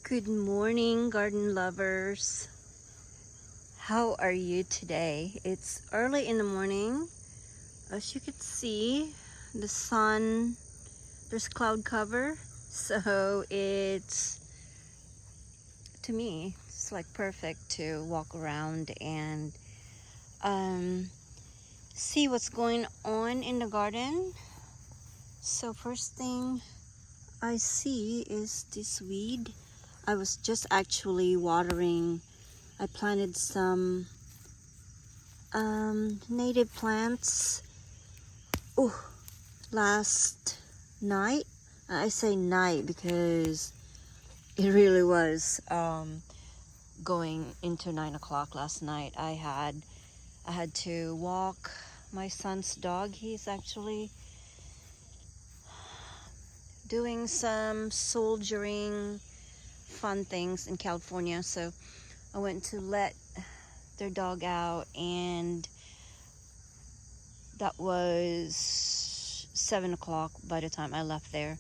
Good morning, garden lovers. How are you today? It's early in the morning. As you can see, the sun, there's cloud cover. So to me, it's like perfect to walk around and see what's going on in the garden. So first thing I see is this weed. I was just actually watering. I planted some native plants last night. I say night because it really was going into 9 o'clock last night. I had to walk my son's dog. He's actually doing some soldiering fun things in California, so I went to let their dog out, and that was 7 o'clock by the time I left there.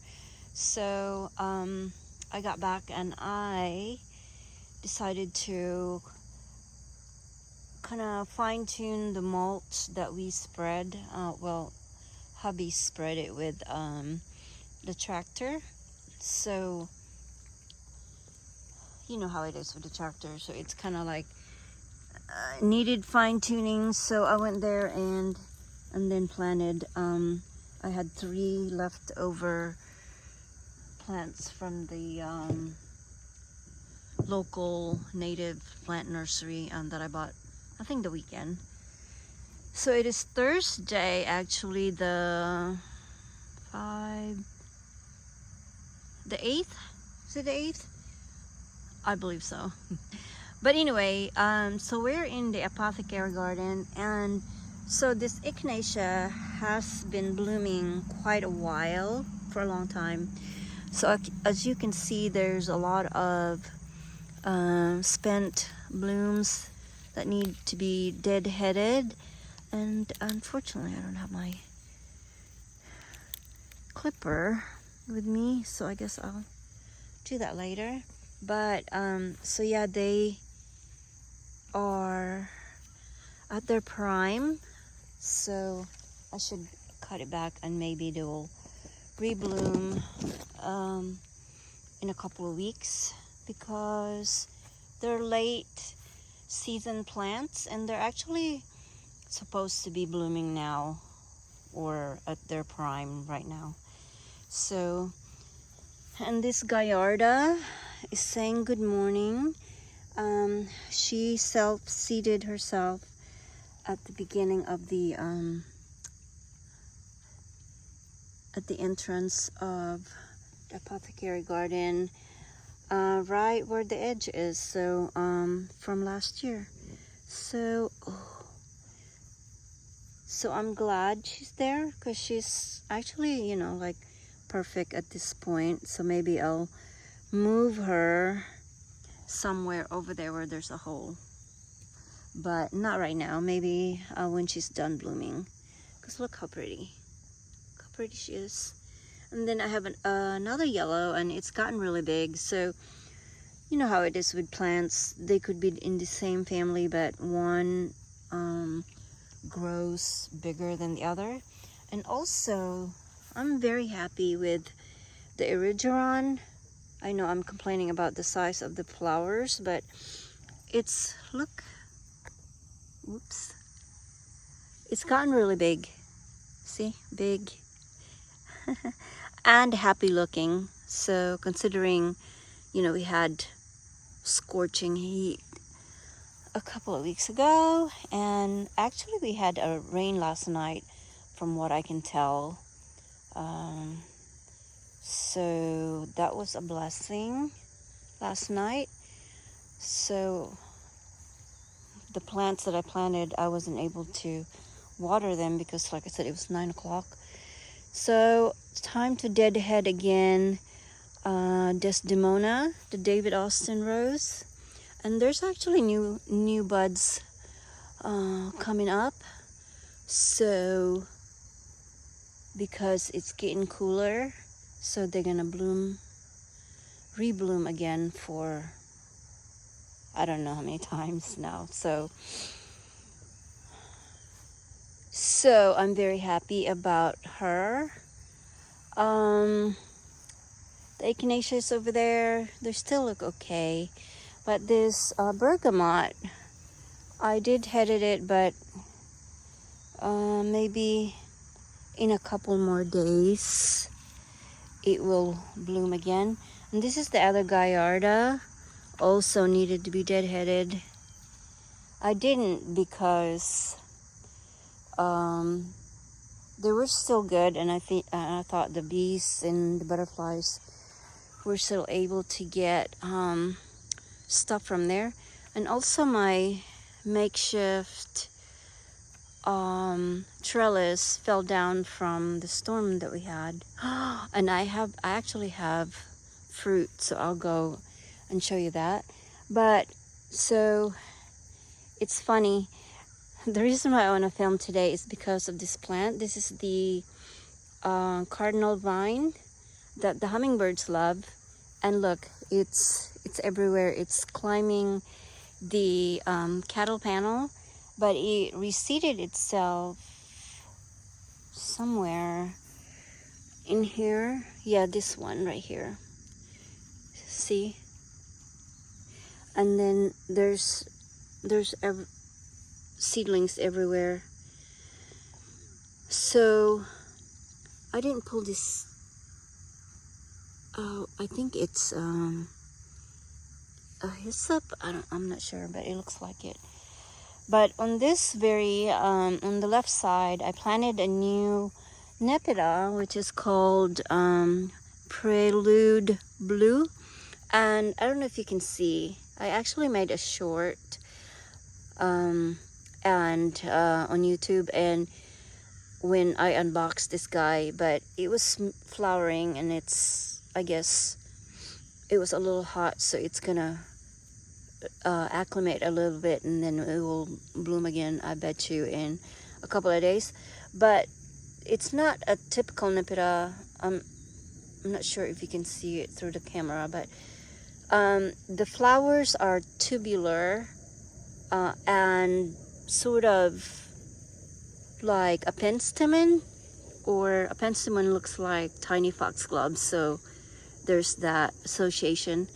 So I got back and I decided to kind of fine-tune the mulch that we spread. Hubby spread it with the tractor. So you know how it is with the tractor, so it's kind of like needed fine-tuning. So I went there and then planted. I had 3 leftover plants from the local native plant nursery that I bought, I think, the weekend. So it is Thursday, actually, the 8th. Is it the 8th? I believe so. But anyway, so we're in the apothecary garden, and so this echinacea has been blooming quite a while, for a long time. So as you can see, there's a lot of spent blooms that need to be deadheaded, and unfortunately I don't have my clipper with me, so I guess I'll do that later. But so yeah, they are at their prime, so I should cut it back and maybe they will rebloom in a couple of weeks, because they're late season plants and they're actually supposed to be blooming now, or at their prime right now. So, and this Gallarda is saying good morning. She self-seeded herself at the beginning of the at the entrance of the apothecary garden, right where the edge is. So from last year. So I'm glad she's there, because she's actually, like, perfect at this point. So maybe I'll move her somewhere over there where there's a hole, but not right now. Maybe when she's done blooming, because look how pretty she is. And then I have another yellow, and it's gotten really big. So you know how it is with plants, they could be in the same family, but one grows bigger than the other. And also I'm very happy with the erigeron. I know I'm complaining about the size of the flowers, but it's, look, whoops, it's gotten really big. See, big and happy looking. So considering, we had scorching heat a couple of weeks ago, and actually we had a rain last night from what I can tell. So that was a blessing last night. So the plants that I planted, I wasn't able to water them because, like I said, it was 9 o'clock. So it's time to deadhead again Desdemona, the David Austin rose. And there's actually new buds coming up. So because it's getting cooler, so they're gonna bloom rebloom again for I don't know how many times now. So I'm very happy about her. The echinaceas over there, they still look okay. But this bergamot, I did headed it, but maybe in a couple more days it will bloom again. And this is the other Gallarda, also needed to be deadheaded. I didn't because they were still good, and I thought the bees and the butterflies were still able to get stuff from there. And also my makeshift trellis fell down from the storm that we had. And I actually have fruit, so I'll go and show you that. But so it's funny, the reason why I want to film today is because of this plant. This is the cardinal vine that the hummingbirds love, and look, it's everywhere. It's climbing the cattle panel, but it reseeded itself somewhere in here. Yeah, this one right here, see? And then there's seedlings everywhere. So I didn't pull this. Oh, I think it's a hyssop. I'm not sure, but it looks like it. But on this very on the left side, I planted a new nepeta, which is called Prelude Blue. And I don't know if you can see, I actually made a short and on YouTube, and when I unboxed this guy, but it was flowering, and I guess it was a little hot, so it's gonna acclimate a little bit, and then it will bloom again, I bet you, in a couple of days. But it's not a typical nepeta. I'm not sure if you can see it through the camera, but the flowers are tubular and sort of like a penstemon, or a penstemon looks like tiny foxgloves, so there's that association.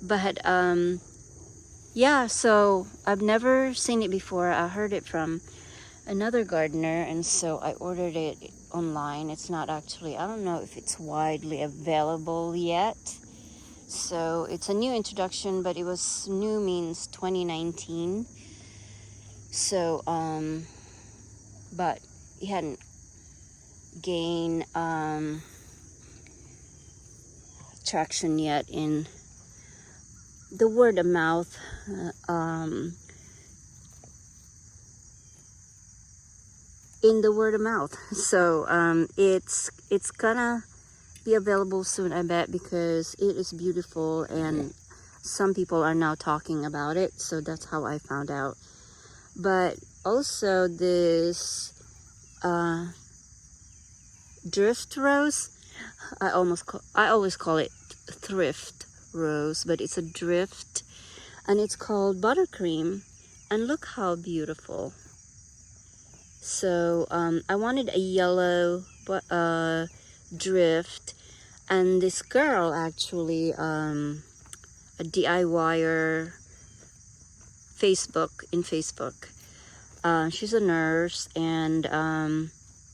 But yeah, so I've never seen it before. I heard it from another gardener, and so I ordered it online. It's not actually, I don't know if it's widely available yet. So it's a new introduction, but it was new means 2019. So but it hadn't gained traction yet in the word of mouth. In the word of mouth. So it's gonna be available soon, I bet, because it is beautiful, and some people are now talking about it. So that's how I found out. But also this drift rose, I always call it thrift rose, but it's a drift, and it's called buttercream, and look how beautiful. So I wanted a yellow drift, and this girl actually, a DIYer in Facebook, she's a nurse, and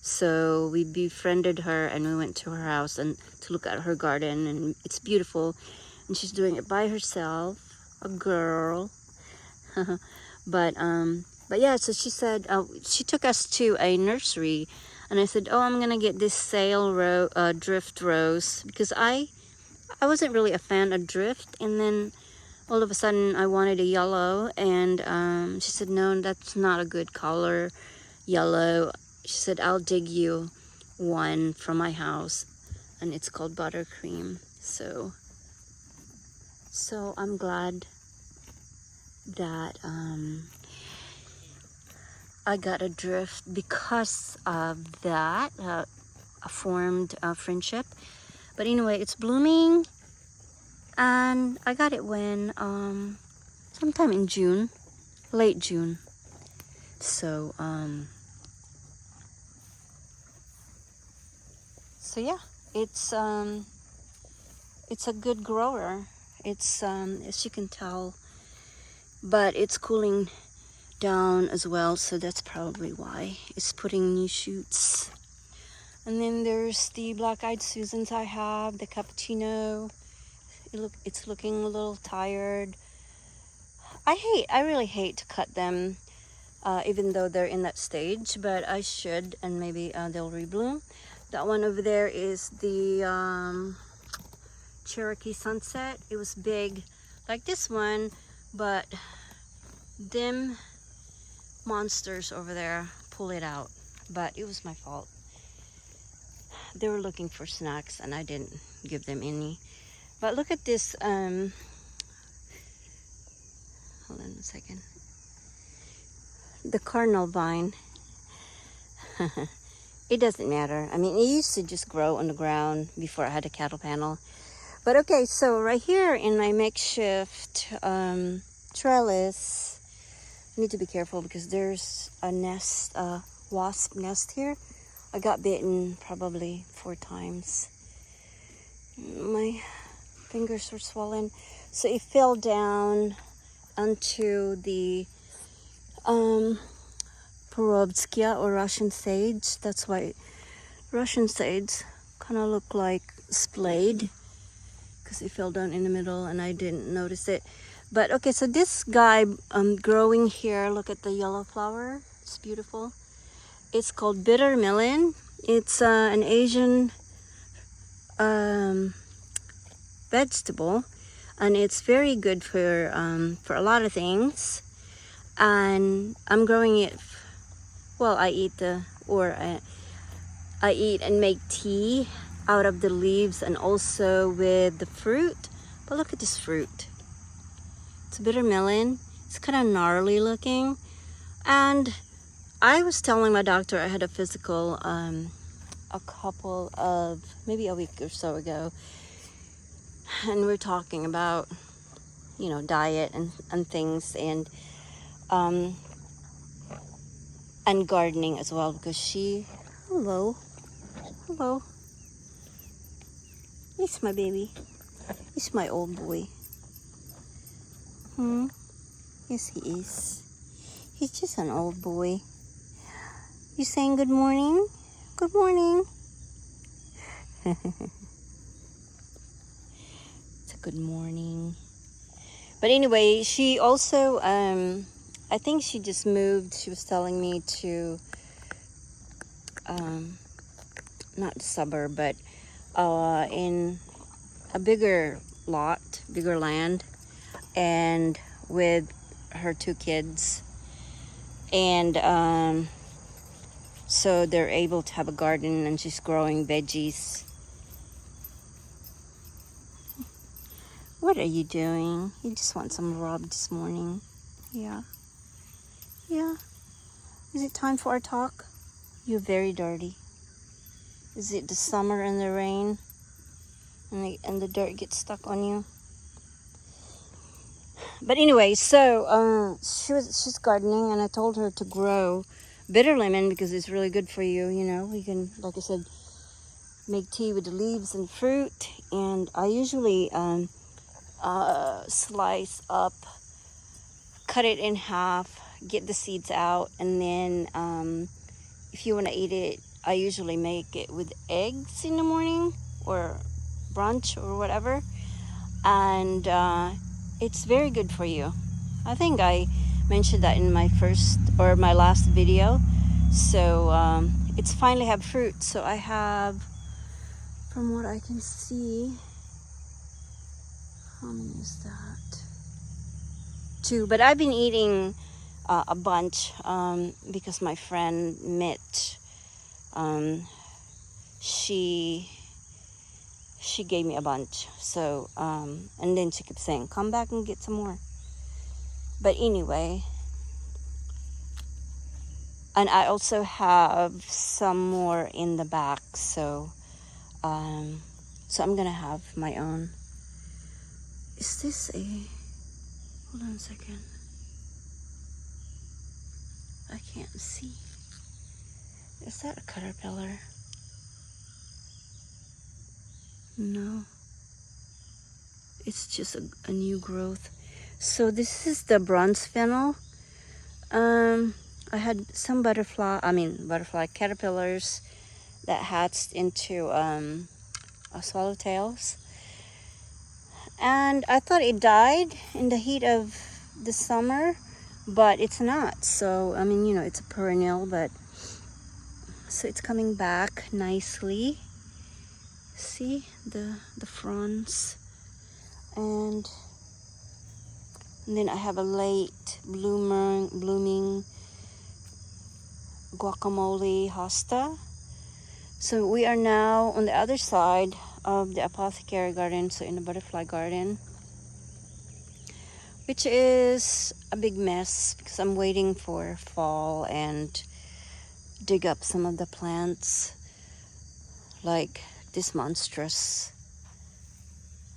so we befriended her, and we went to her house and to look at her garden, and it's beautiful, and she's doing it by herself, a girl. But yeah, so she said, she took us to a nursery, and I said, oh, I'm gonna get this sale drift rose, because I wasn't really a fan of drift, and then all of a sudden I wanted a yellow, and she said, no, that's not a good color, yellow. She said, I'll dig you one from my house, and it's called buttercream. So I'm glad that I got a drift because of that, a formed friendship. But anyway, it's blooming And I got it when sometime in June, late June. So so yeah, it's a good grower. It's as you can tell, but it's cooling down as well, so that's probably why it's putting new shoots. And then there's the black-eyed Susans I have, the cappuccino. It's looking a little tired. I really hate to cut them, even though they're in that stage, but I should, and maybe they'll rebloom. That one over there is the Cherokee Sunset. It was big like this one, but them monsters over there pull it out. But it was my fault. They were looking for snacks and I didn't give them any. But look at this, hold on a second. The cardinal vine. It doesn't matter. I mean, it used to just grow on the ground before I had a cattle panel. But okay, so right here in my makeshift trellis, I need to be careful because there's a nest, a wasp nest here. I got bitten probably 4 times. My fingers were swollen. So it fell down onto the Perovskia or Russian sage. That's why Russian sage kind of look like splayed, because it fell down in the middle and I didn't notice it. But okay, so this guy growing here, look at the yellow flower. It's beautiful. It's called bitter melon. It's an Asian vegetable, and it's very good for a lot of things. And I'm growing it. Well, I eat and make tea out of the leaves and also with the fruit. But look at this fruit. It's a bitter melon. It's kind of gnarly looking. And I was telling my doctor I had a physical a couple of, maybe a week or so ago. And we're talking about, you know, diet and things, and gardening as well, because hello, it's my baby, it's my old boy. Yes, he is. He's just an old boy. You saying good morning? Good morning. It's a good morning. But anyway, she also I think she just moved. She was telling me to not the suburb, but in a bigger land, and with her 2 kids, and so they're able to have a garden, and she's growing veggies. What are you doing? You just want some rub this morning? Yeah. Is it time for our talk? You're very dirty. Is it the summer and the rain and the dirt gets stuck on you? But anyway, so she's gardening, and I told her to grow bitter lemon because it's really good for you. You know, you can, like I said, make tea with the leaves and fruit. And I usually slice up, cut it in half, get the seeds out, and then if you want to eat it, I usually make it with eggs in the morning or brunch or whatever, and it's very good for you. I think I mentioned that in my last video. So it's finally have fruit. So I have, from what I can see, how many is that? 2, but I've been eating a bunch because my friend Mitch, she gave me a bunch. So and then she kept saying, come back and get some more. But anyway, and I also have some more in the back, so I'm gonna have my own Is this a, hold on a second. I can't see. Is that a caterpillar? No. It's just a new growth. So this is the bronze fennel. I had some butterfly caterpillars that hatched into swallowtails. And I thought it died in the heat of the summer, but it's not. So, I mean, you know, it's a perennial, but so it's coming back nicely. See the fronds. And then I have a late blooming guacamole hosta. So we are now on the other side of the apothecary garden, so in the butterfly garden, which is a big mess because I'm waiting for fall and dig up some of the plants, like this monstrous,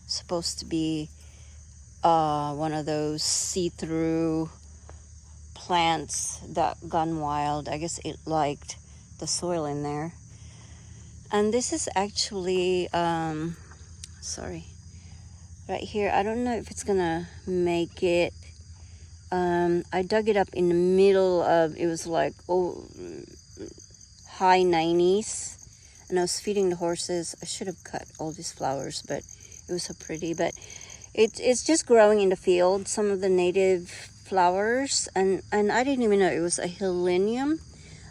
supposed to be one of those see-through plants that gone wild. I guess it liked the soil in there. And this is actually sorry, right here. I don't know if it's gonna make it. I dug it up in the middle of, it was like high 90s, and I was feeding the horses. I should have cut all these flowers, but it was so pretty. But it's just growing in the field, some of the native flowers, and I didn't even know it was a helenium.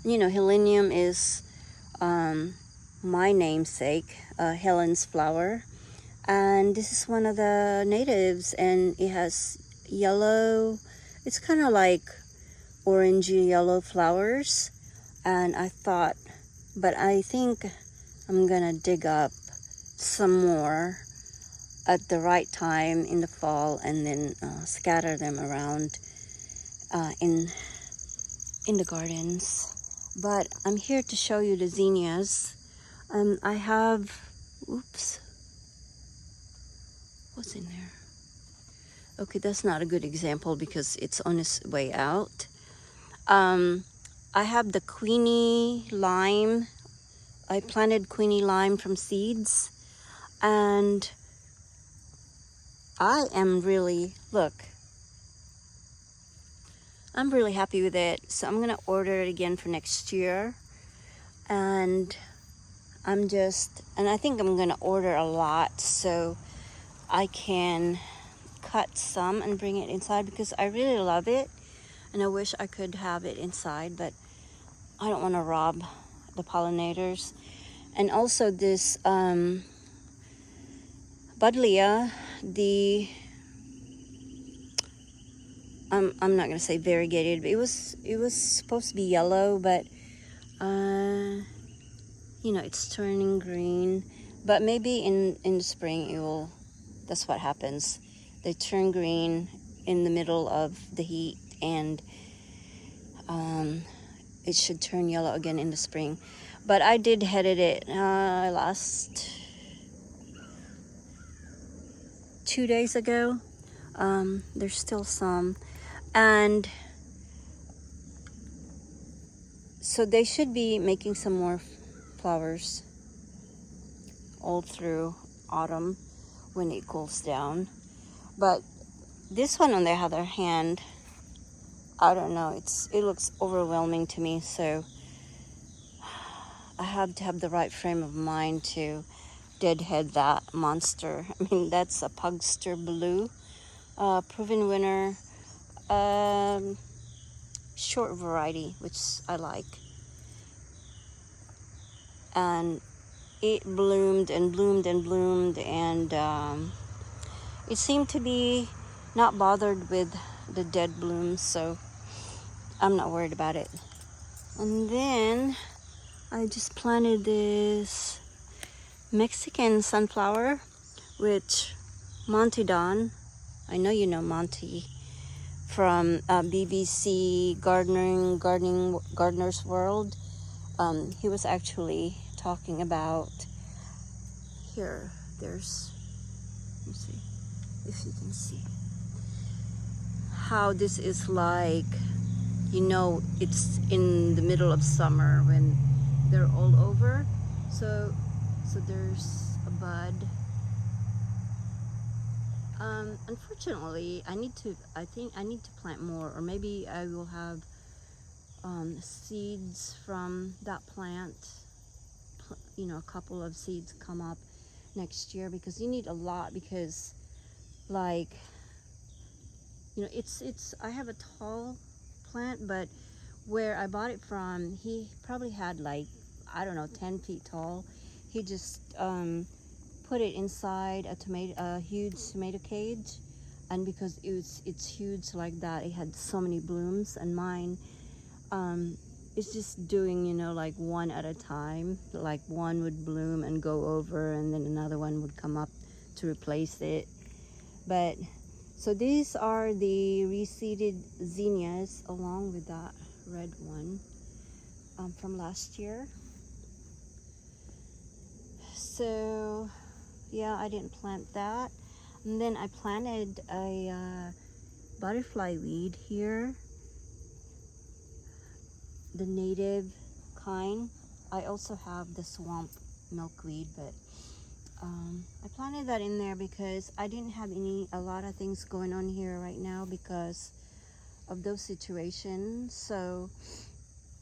You know, helenium is my namesake, Helen's flower, and this is one of the natives, and it has yellow, it's kind of like orangey yellow flowers. And I thought, but I think I'm gonna dig up some more at the right time in the fall, and then scatter them around in the gardens. But I'm here to show you the zinnias. I have, oops, what's in there? Okay, that's not a good example because it's on its way out. I have the Queenie lime. I planted Queenie lime from seeds, and I am really, look, I'm really happy with it. So I'm gonna order it again for next year. And I think I'm gonna order a lot so I can cut some and bring it inside, because I really love it and I wish I could have it inside, but I don't want to rob the pollinators. And also this Buddleia, I'm not gonna say variegated, but it was supposed to be yellow, but you know, it's turning green. But maybe in the spring it will, that's what happens. They turn green in the middle of the heat, and it should turn yellow again in the spring. But I did headed it last 2 days ago. There's still some, and so they should be making some more flowers all through autumn when it cools down. But this one, on the other hand, I don't know, it looks overwhelming to me, so I have to have the right frame of mind to deadhead that monster. I mean, that's a Pugster Blue, proven winner, short variety, which I like. And it bloomed and bloomed and bloomed, and it seemed to be not bothered with the dead blooms, so I'm not worried about it. And then I just planted this Mexican sunflower, which Monty Don, I know you know Monty from BBC Gardener's World. He was actually talking about, here, there's, let me see, if you can see how this is like, you know, it's in the middle of summer when they're all over. So there's a bud. Unfortunately, I think I need to plant more, or maybe I will have seeds from that plant, you know, a couple of seeds come up next year, because you need a lot, because like, you know, it's I have a tall plant, but where I bought it from, he probably had like, I don't know, 10 feet tall. He just put it inside a huge tomato cage, and because it's huge like that, it had so many blooms, and mine it's just doing, you know, like one at a time. Like one would bloom and go over, and then another one would come up to replace it. But so these are the reseeded zinnias along with that red one from last year. So yeah, I didn't plant that. And then I planted a butterfly weed here, the native kind. I also have the swamp milkweed, but I planted that in there because I didn't have a lot of things going on here right now because of those situations. So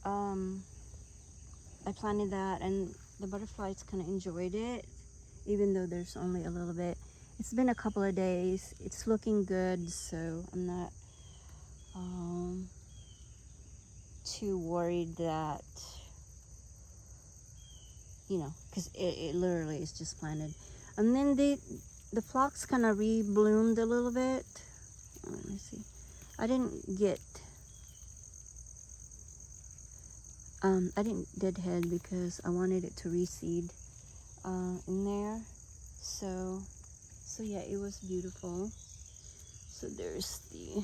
I planted that, and the butterflies kind of enjoyed it, even though there's only a little bit. It's been a couple of days. It's looking good, so I'm not too worried that, you know, because it literally is just planted. And then the phlox kind of re-bloomed a little bit. Let me see. I didn't deadhead because I wanted it to reseed in there. So yeah, it was beautiful. So there's the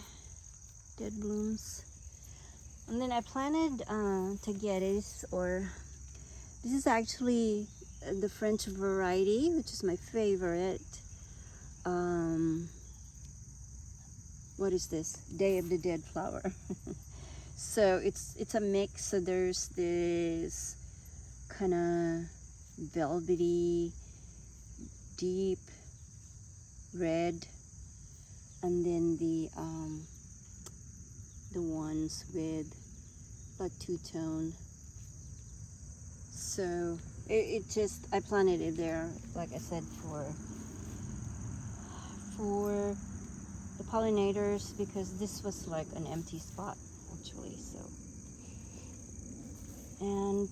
dead blooms. And then I planted tagetes, or this is actually the French variety, which is my favorite. What is this? Day of the Dead flower. So it's a mix. So there's this kind of velvety, deep red, and then the ones with like two-tone. So it just, I planted it there, like I said, for the pollinators, because this was like an empty spot actually. So, and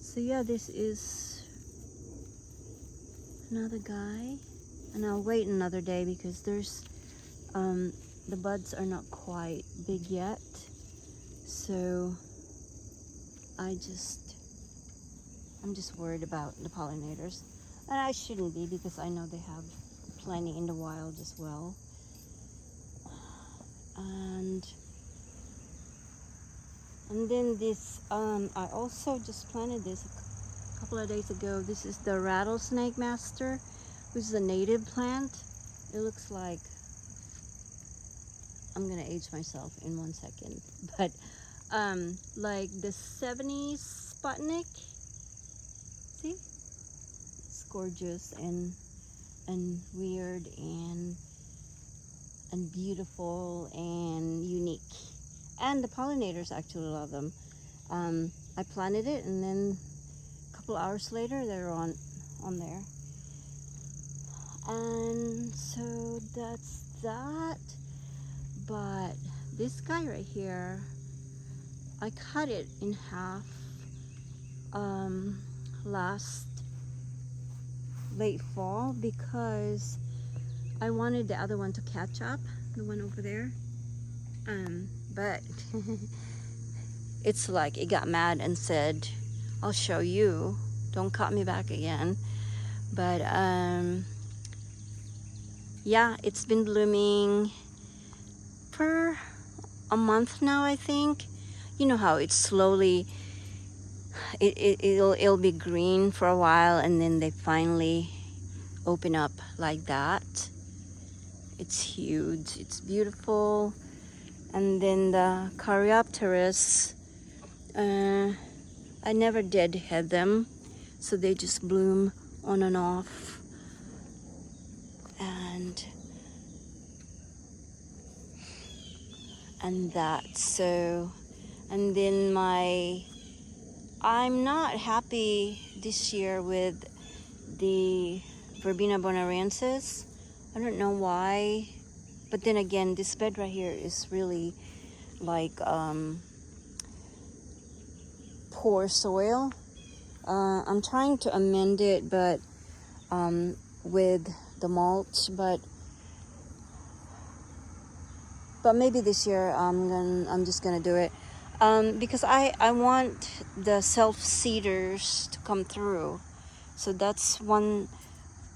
so yeah, this is another guy, and I'll wait another day because there's the buds are not quite big yet, so I'm just worried about the pollinators, and I shouldn't be, because I know they have plenty in the wild as well. And then this I also just planted this a couple of days ago. This is the rattlesnake master, which is a native plant. It looks like, I'm gonna age myself in 1 second, but like the 70s Sputnik. See, it's gorgeous and weird and beautiful and unique, and the pollinators actually love them. I planted it, and then a couple hours later they're on there. And so that's that. But this guy right here, I cut it in half last late fall because I wanted the other one to catch up, the one over there. But it's like it got mad and said, I'll show you, don't cut me back again. But yeah, it's been blooming for a month now, I think. You know how it's slowly, it'll be green for a while, and then they finally open up like that. It's huge. It's beautiful. And then the Caryopteris, I never deadhead them, so they just bloom on and off. And that, so, and then I'm not happy this year with the Verbena bonaerensis. I don't know why, but then again, this bed right here is really like poor soil. I'm trying to amend it, but with the mulch, but maybe this year I'm just gonna do it because I want the self-seeders to come through. So that's one,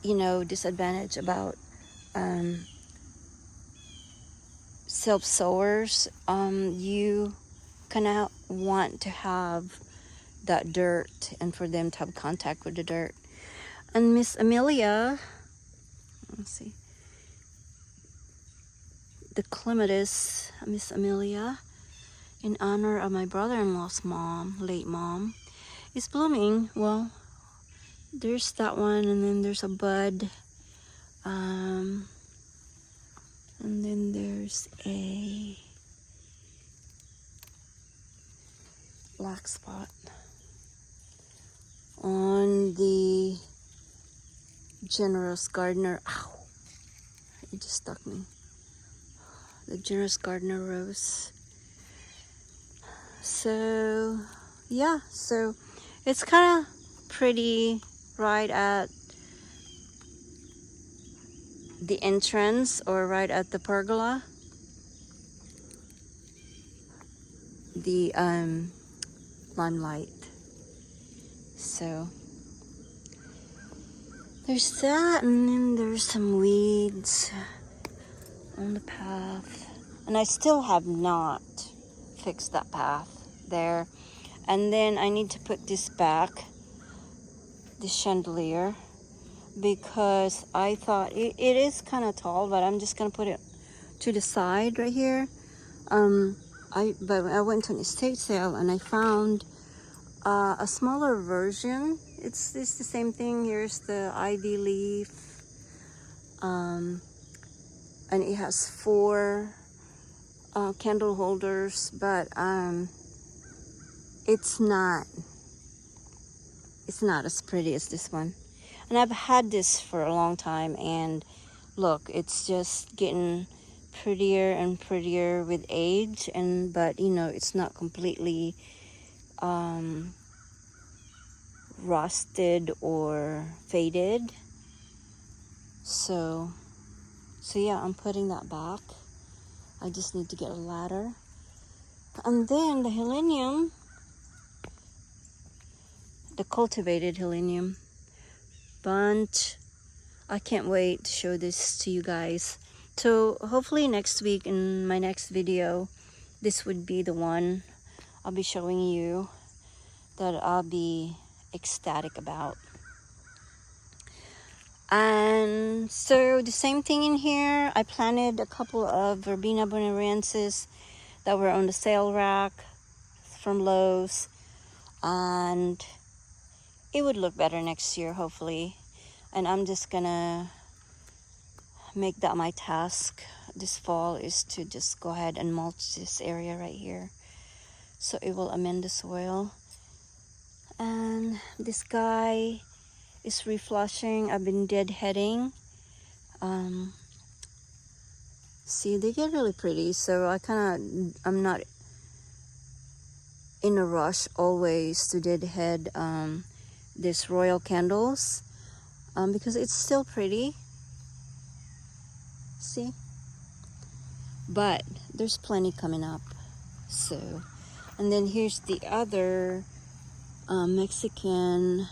disadvantage about self-sowers. You kind of want to have that dirt and for them to have contact with the dirt. And Miss Amelia, let's see, the clematis, Miss Amelia, in honor of my brother-in-law's mom, late mom, is blooming. Well, there's that one, and then there's a bud, and then there's a black spot on the generous gardener. Ow, it just stuck me. The generous gardener rose. So yeah, so it's kind of pretty right at the entrance or right at the pergola. The limelight. So there's that, and then there's some weeds on the path, and I still have not fixed that path there. And then I need to put this back, this chandelier, because I thought it is kind of tall, but I'm just gonna put it to the side right here. But I went to an estate sale and I found a smaller version. It's the same thing. Here's the ivy leaf, and it has 4 candle holders, but it's not as pretty as this one. And I've had this for a long time, and look, it's just getting prettier and prettier with age, but it's not completely rusted or faded. So yeah, I'm putting that back. I just need to get a ladder. And then the Helenium, the cultivated Helenium bunch, I can't wait to show this to you guys. So hopefully next week in my next video, this would be the one I'll be showing you that I'll be ecstatic about. And so the same thing in here. I planted a couple of Verbena bonaerensis that were on the sale rack from Lowe's, and it would look better next year, hopefully. And I'm just gonna make that my task this fall, is to just go ahead and mulch this area right here, so it will amend the soil. And this guy is reflushing. I've been deadheading. See, they get really pretty, so I'm not in a rush always to deadhead this royal candles, because it's still pretty. See, but there's plenty coming up. So, and then here's the other Mexican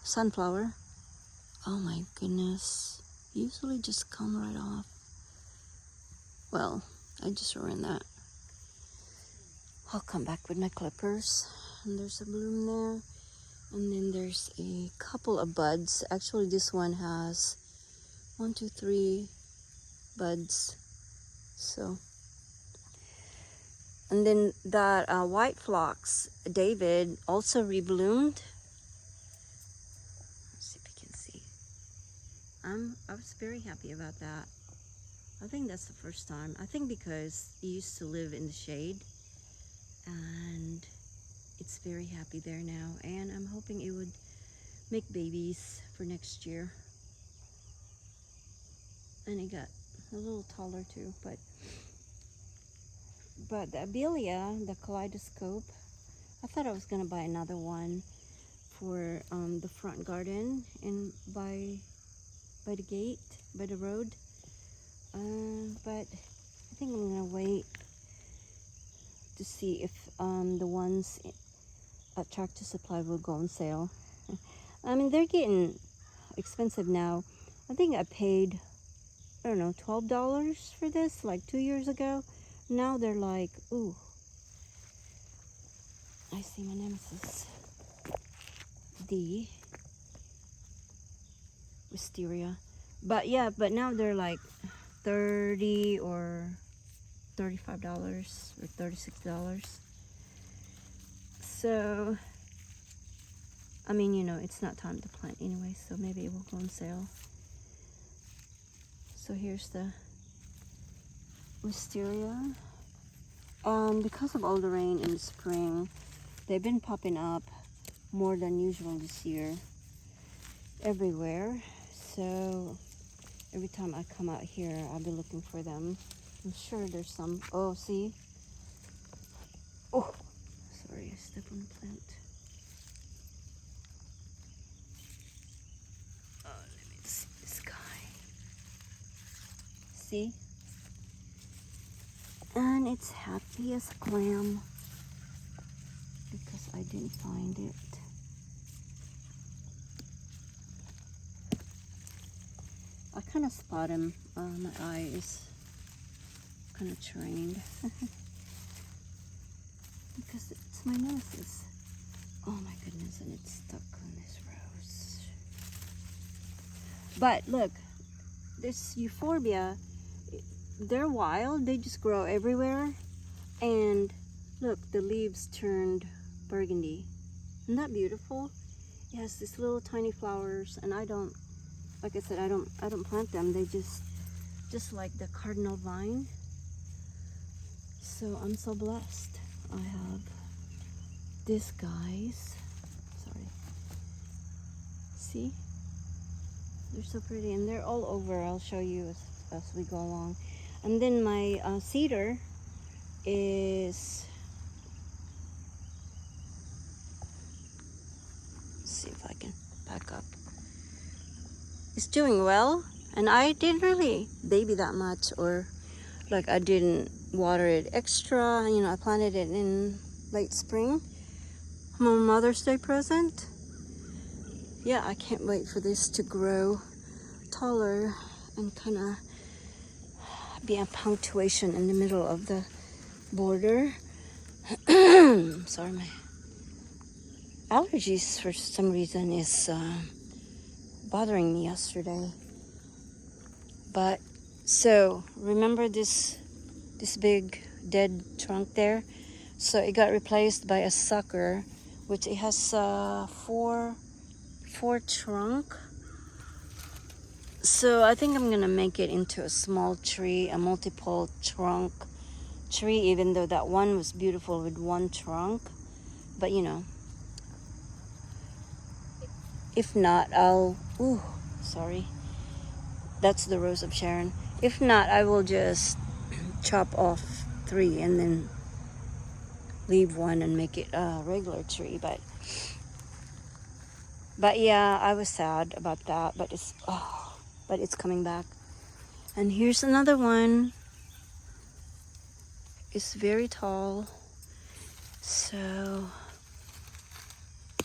sunflower. Oh my goodness, usually just come right off. Well, I just ruined that. I'll come back with my clippers. And there's a bloom there. And then there's a couple of buds. Actually, this one has 1, 2, 3 buds. So, and then that white phlox, David, also rebloomed. Let's see if you can see. I was very happy about that. I think that's the first time. I think because he used to live in the shade, and it's very happy there now. And I'm hoping it would make babies for next year. And it got a little taller too, but the Abelia, the kaleidoscope, I thought I was gonna buy another one for the front garden and by the gate, by the road. But I think I'm gonna wait to see if the ones at Tractor Supply will go on sale. I mean, they're getting expensive now. I think I paid, I don't know, $12 for this like 2 years ago. Now they're like, ooh, I see my nemesis, the wisteria. But yeah, but now they're like $30 or $35 or $36. So, I mean, you know, it's not time to plant anyway, so maybe it will go on sale. So here's the wisteria. Because of all the rain in the spring, they've been popping up more than usual this year everywhere. So every time I come out here, I'll be looking for them. I'm sure there's some. Oh, see? Oh, sorry, I stepped on the plant. Oh, let me see this guy. See? And it's happy as a clam because I didn't find it. I kind of spot him. My eye is kind of trained because it's my nemesis. Oh my goodness, and it's stuck on this rose. But look, this euphorbia, they're wild. They just grow everywhere. And look, the leaves turned burgundy. Isn't that beautiful? It has these little tiny flowers, and I don't, like I said, I don't plant them. They just like the cardinal vine. So I'm so blessed. I have this, guys. Sorry. See? They're so pretty, and they're all over. I'll show you as we go along. And then my cedar is, let's see if I can back up. It's doing well, and I didn't really baby that much, or like I didn't water it extra. You know, I planted it in late spring. My Mother's Day present. Yeah, I can't wait for this to grow taller and kind of be a punctuation in the middle of the border. Sorry, my allergies for some reason is bothering me yesterday. But so remember this big dead trunk there? So it got replaced by a sucker, which it has four trunk. So I think I'm gonna make it into a small tree, a multiple trunk tree, even though that one was beautiful with one trunk. But you know, if not, sorry, that's the Rose of Sharon. If not, I will just chop off 3 and then leave 1 and make it a regular tree. But yeah, I was sad about that, but it's coming back. And here's another one. It's very tall. So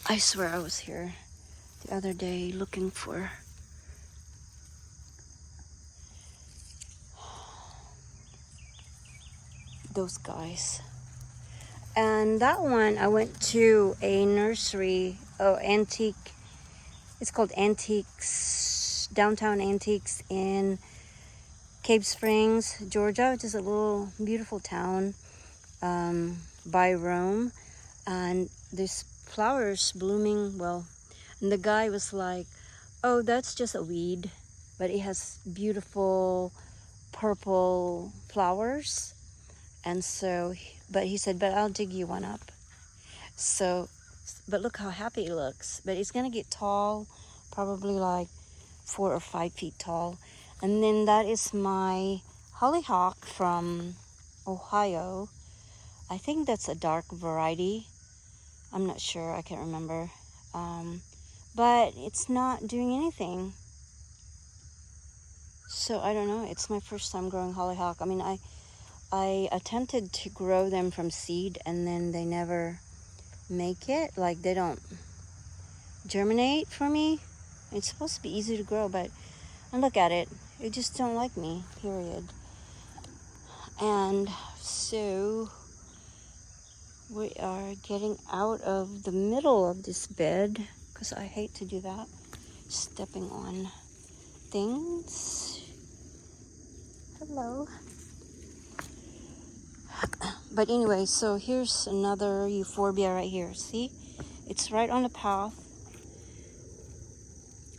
I swear I was here the other day looking for those guys. And that one, I went to a nursery, antique. It's called Antiques, Downtown Antiques in Cave Springs, Georgia, which is a little beautiful town by Rome. And there's flowers blooming. Well, and the guy was like, oh, that's just a weed, but it has beautiful purple flowers. And so, but he said, but I'll dig you one up. So, but look how happy it looks. But it's gonna get tall, probably like 4 or 5 feet tall. And then that is my hollyhock from Ohio. I think that's a dark variety. I'm not sure, I can't remember. But it's not doing anything. So I don't know, it's my first time growing hollyhock. I mean, I attempted to grow them from seed and then they never make it. Like they don't germinate for me. It's supposed to be easy to grow, but I look at it, it just don't like me, period. And so we are getting out of the middle of this bed because I hate to do that, stepping on things. Hello. But anyway, so here's another euphorbia right here. See, it's right on the path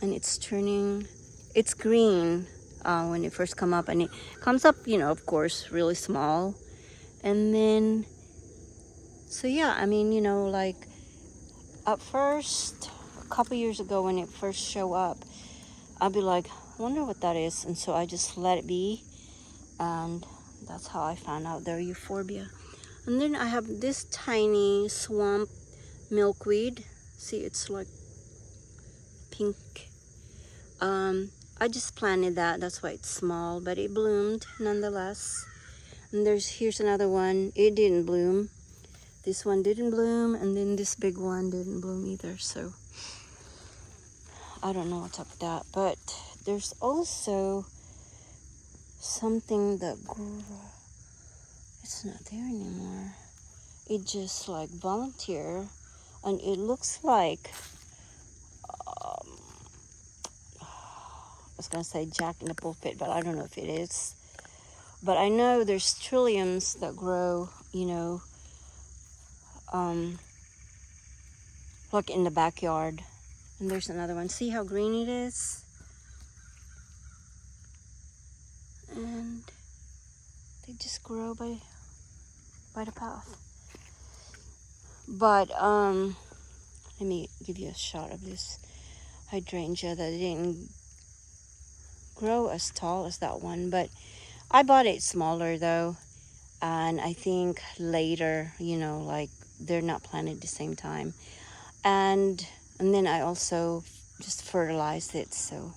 and it's turning, it's green when it first come up, and it comes up, you know, of course, really small. And then, so yeah, I mean, you know, like at first, a couple years ago when it first show up, I'd be like, I wonder what that is. And so I just let it be. And that's how I found out they're euphorbia. And then I have this tiny swamp milkweed. See, it's like pink. I just planted that. That's why it's small, but it bloomed nonetheless. And here's another one. It didn't bloom. This one didn't bloom, and then this big one didn't bloom either. So I don't know what's up with that. But there's also something that grew. It's not there anymore. It just like volunteer, and it looks like I was gonna say Jack in the pulpit, but I don't know if it is. But I know there's trilliums that grow, you know, like in the backyard. And there's another one. See how green it is? And they just grow by the path. But let me give you a shot of this hydrangea that didn't grow as tall as that one, but I bought it smaller though, and I think later, you know, like they're not planted at the same time, and then I also just fertilized it. So,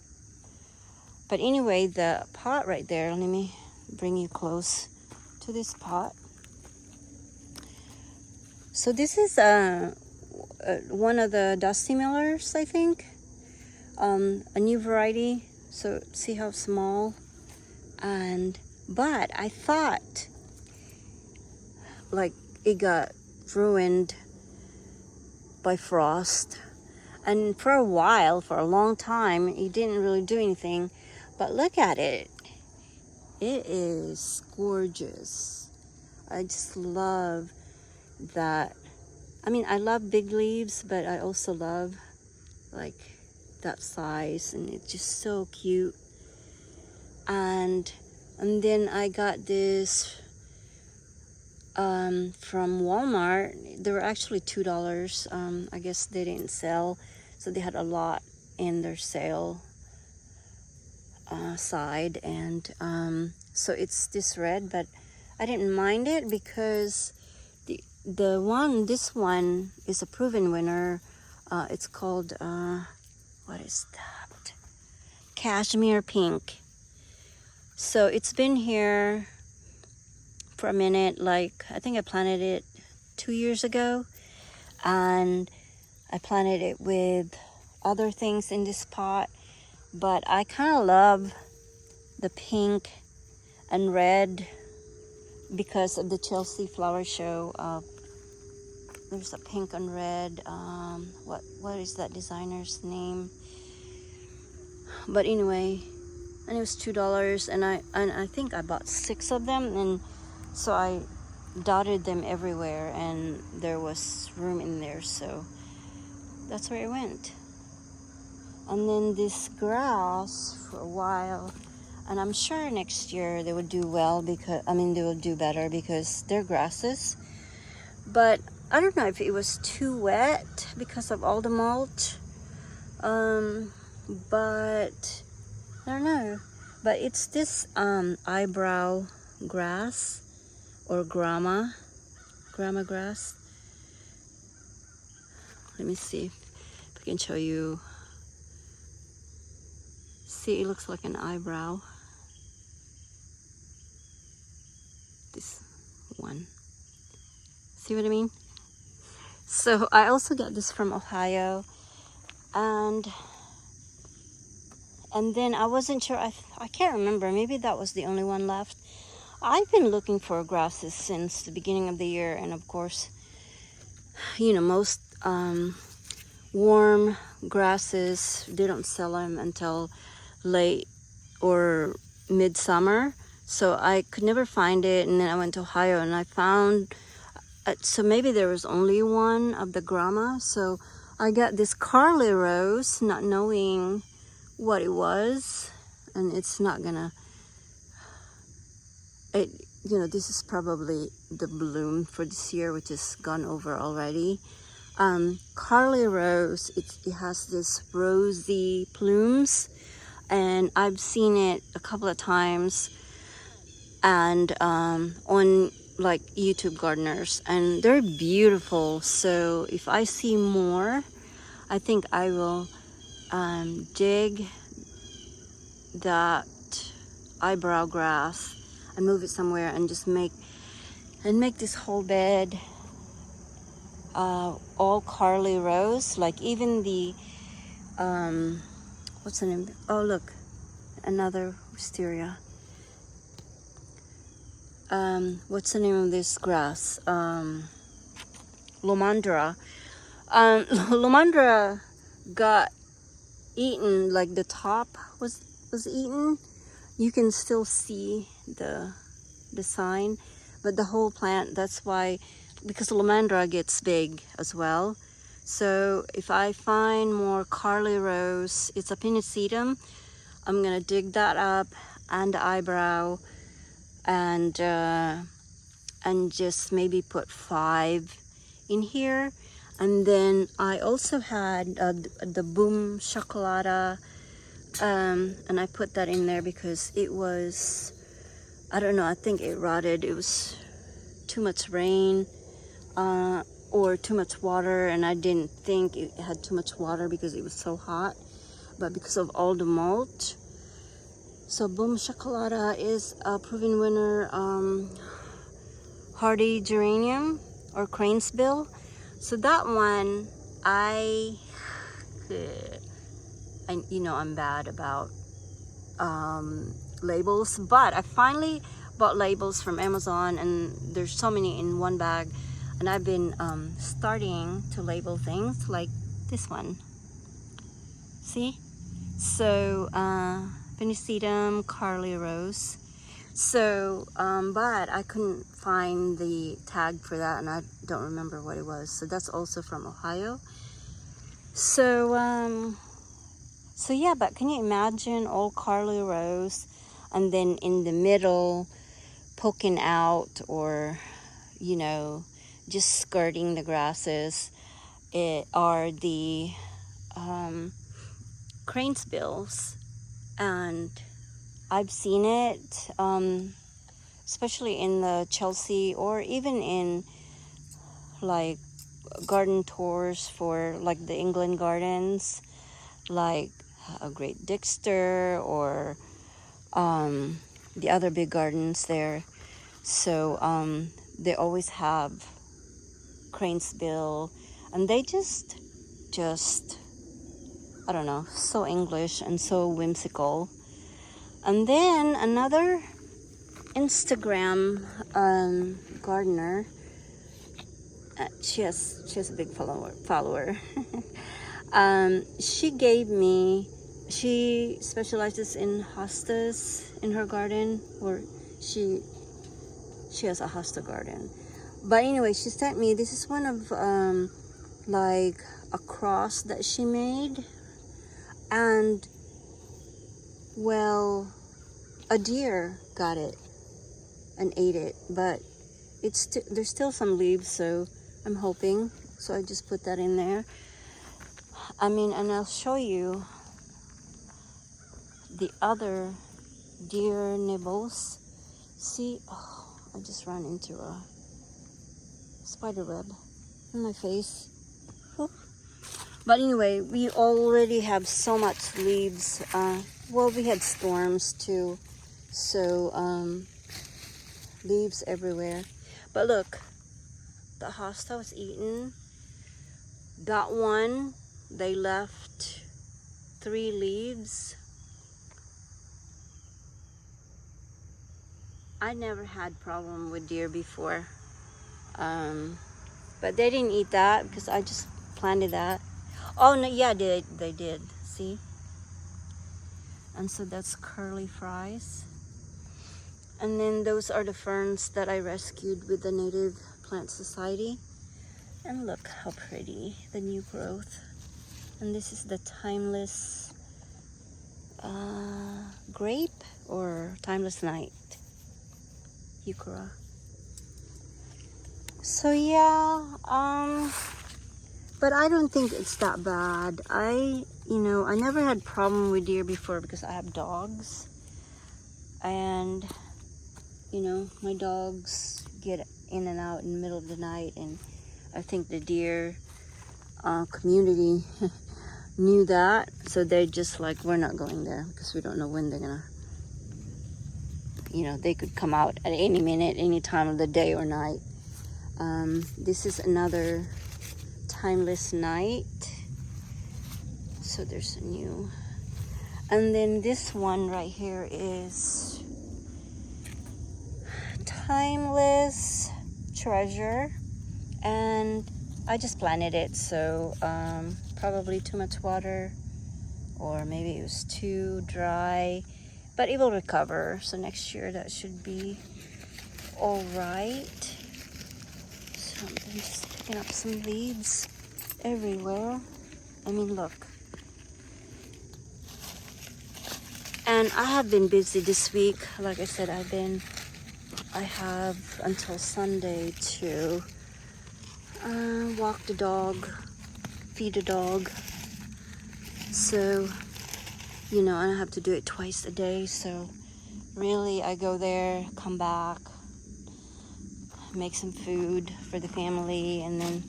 but anyway, the pot right there, let me bring you close to this pot. So this is one of the Dusty Millers, I think, a new variety. So see how small, but I thought like it got ruined by frost, and for a while, for a long time, it didn't really do anything. But look at it, it is gorgeous. I just love that. I mean, I love big leaves, but I also love like that size, and it's just so cute. And then I got this from Walmart. They were actually $2. I guess they didn't sell, so they had a lot in their sale side. And so it's this red, but I didn't mind it because this one is a proven winner. It's called what is that? Cashmere pink. So it's been here for a minute. Like I think I planted it 2 years ago, and I planted it with other things in this pot, but I kind of love the pink and red because of the Chelsea flower show there's a pink and red. What is that designer's name? But anyway, and it was $2, and I think I bought 6 of them, and so I dotted them everywhere, and there was room in there, so that's where I went. And then this grass for a while, and I'm sure next year they would do well, because they will do better because they're grasses. But I don't know if it was too wet because of all the mulch. But I don't know. But it's this eyebrow grass or grama grass. Let me see if I can show you. See, it looks like an eyebrow. This one. See what I mean? So I also got this from Ohio, and then I wasn't sure. I can't remember. Maybe that was the only one left. I've been looking for grasses since the beginning of the year, and of course, most warm grasses, they don't sell them until late or midsummer. So I could never find it, and then I went to Ohio and I found. So maybe there was only one of the grama. So I got this Carly rose, not knowing what it was, and it's not gonna. This is probably the bloom for this year, which is gone over already. Carly rose, it has this rosy plumes, and I've seen it a couple of times, and on like YouTube gardeners, and they're beautiful. So if I see more, I think I will dig that eyebrow grass and move it somewhere, and just make this whole bed all Carly rose. Like even the what's the name? Oh look, another wisteria. What's the name of this grass? Lomandra. Lomandra got eaten, like the top was eaten. You can still see the sign, but the whole plant, that's why, because Lomandra gets big as well. So if I find more Carly rose, it's a pinnacetum, I'm gonna dig that up, and the eyebrow, and just maybe put 5 in here. And then I also had the Boom Chocolata, and I put that in there because it was, I don't know, I think it rotted. It was too much rain or too much water, and I didn't think it had too much water because it was so hot, but because of all the mulch. So Boom Chocolata is a proven winner, hardy geranium or cranesbill. So that one, I'm bad about labels, but I finally bought labels from Amazon, and there's so many in one bag, and I've been starting to label things like this one. See? So Pinnacetum, Carly rose. So but I couldn't find the tag for that, and I don't remember what it was. So that's also from Ohio. So so yeah, but can you imagine all Carly rose, and then in the middle, poking out, or just skirting the grasses, are the cranesbills. And I've seen it, especially in the Chelsea, or even in like garden tours for like the England gardens, like a Great Dixter, or the other big gardens there. So they always have cranesbill, and they just I don't know, so English and so whimsical. And then another Instagram gardener, She has a big follower. She gave me, she specializes in hostas in her garden, or she has a hosta garden. But anyway, she sent me, this is one of like a cross that she made, and well, a deer got it and ate it, but there's still some leaves, so I'm hoping. So I just put that in there. I mean, and I'll show you the other deer nibbles. See, oh, I just ran into a spider web in my face. Whew. But anyway, we already have so much leaves. Well, we had storms too, so leaves everywhere. But look, the hosta was eaten. That one, they left 3 leaves. I never had problem with deer before, but they didn't eat that because I just planted that. Oh no, yeah, they did. See, and so that's curly fries. And then those are the ferns that I rescued with the Native Plant Society. And look how pretty, the new growth. And this is the timeless grape or timeless night, Heuchera. So yeah, but I don't think it's that bad. I never had problem with deer before because I have dogs. And my dogs get in and out in the middle of the night, and I think the deer community knew that, so they're just like, we're not going there because we don't know when they're gonna, they could come out at any minute, any time of the day or night. This is another timeless night, so there's a new, and then this one right here is timeless treasure, and I just planted it, so probably too much water, or maybe it was too dry, but it will recover, so next year that should be all right. So I'm just picking up some leaves everywhere. I mean, look. And I have been busy this week. Like I said, I have until Sunday to walk the dog, feed the dog. So, I have to do it twice a day. So really, I go there, come back, make some food for the family, and then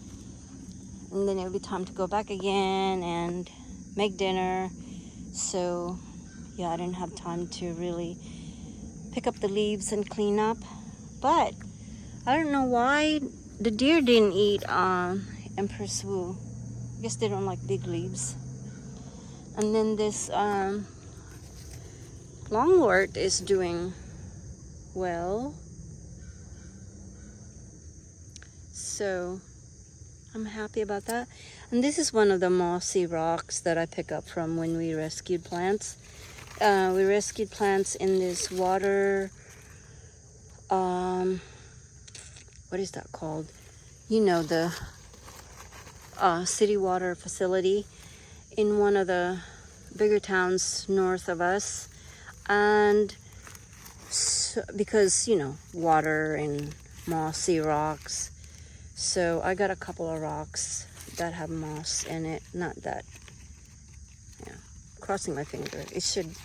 it'll be time to go back again and make dinner. So yeah, I didn't have time to really pick up the leaves and clean up. But I don't know why the deer didn't eat Empress Wu. I guess they don't like big leaves. And then this longwort is doing well. So I'm happy about that. And this is one of the mossy rocks that I pick up from when we rescued plants. We rescued plants in this water, what is that called? The city water facility in one of the bigger towns north of us. And so, because, water and mossy rocks. So I got a couple of rocks that have moss in it. Not that, crossing my finger. It should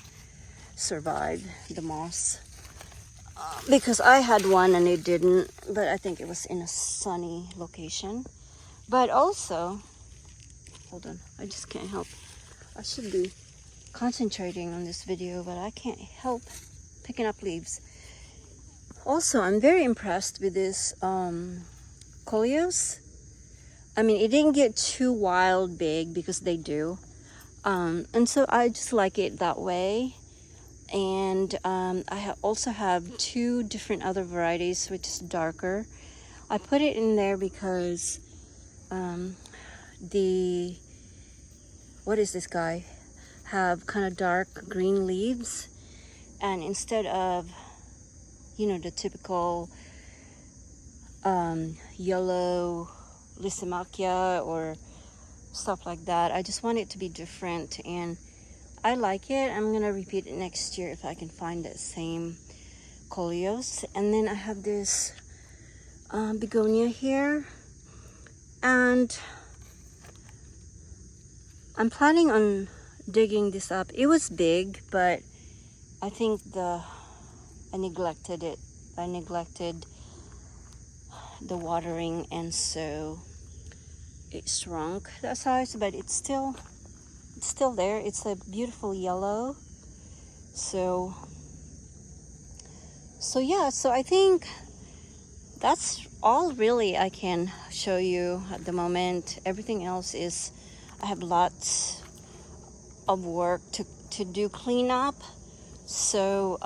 survive the moss. Because I had one and it didn't, but I think it was in a sunny location. But also, hold on, I just can't help. I should be concentrating on this video, but I can't help picking up leaves. Also, I'm very impressed with this coleus. I mean, it didn't get too wild big because they do. And so I just like it that way. And I also have 2 different other varieties, which is darker. I put it in there because the, what is this guy, have kind of dark green leaves, and instead of, you know, the typical yellow lysimachia or stuff like that, I just want it to be different, and I like it. I'm gonna repeat it next year if I can find that same coleus. And then I have this begonia here, and I'm planning on digging this up. It was big, but I think I neglected it. I neglected the watering, and so it shrunk that size, but it's still there. It's a beautiful yellow. So yeah, so I think that's all really I can show you at the moment. Everything else is, I have lots of work to do cleanup. So